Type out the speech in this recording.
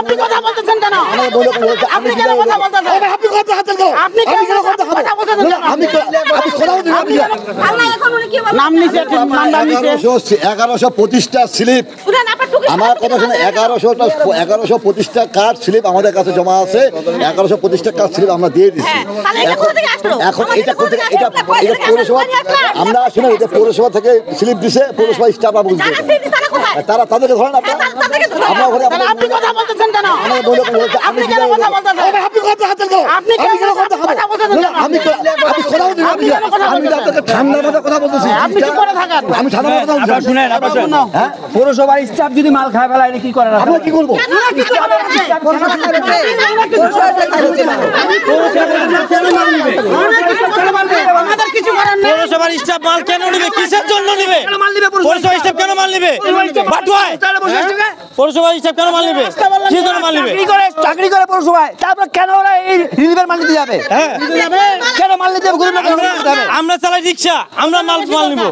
আপনি কথা বলতেছেন কেন? আপনি কেন কথা বলতেছেন? আপনি কথা হাতে দাও। আপনি কেন কথা বলতেছেন কেন? আমি কথা বলতে আল্লাহ এখন উনি কি বলেন? নাম নিচে 1125টা স্লিপ। আমার কথা শুনে 1125টা কার্ড স্লিপ আমাদের কাছে জমা আছে। 1125টা কার্ড স্লিপ আমরা দিয়ে দিচ্ছি। এখন এটা করতে এটা পৌরসভা আমরা শুনে এটা পৌরসভা থেকে স্লিপ দিছে, পৌরসভা স্টাফরা বুঝছে তারা তাদেরকে ধরেন আপনি কথা বলতেছেন কেন? আপনি কেন কথা বলতেছেন? আপনি কথা হাতে দাও। আপনি কেন কথা বলতেছেন কেন? আমি কথা বলতে আমি আপনাকে ঠান্ডা মাথায় কথা বলতেছি। আপনি কি করে থাকেন? আমি ঠান্ডা মাথায় কথা বলছি। শুনেন হ্যাঁ, পৌরসভার স্টাফ যদি মাল খায় ফেলায় কি করেন? আমরা কি করবো? পৌরসভার স্টাফ মাল কেন নিবে? কিসের জন্য নিবে? পৌরসভার স্টাফ কেন মাল নিবে? বাটুয়ায় পৌরসভার স্টাফ কেন মাল নিবে? কি জন্য মাল নিবে? চাকরি করে পৌরসভায়, তারপর কেন ওরা এই রিলিফের মাল নিতে যাবে? কেন মাল নিতে যাবে? আমরা চালাই রিক্সা, আমরা মাল নিব।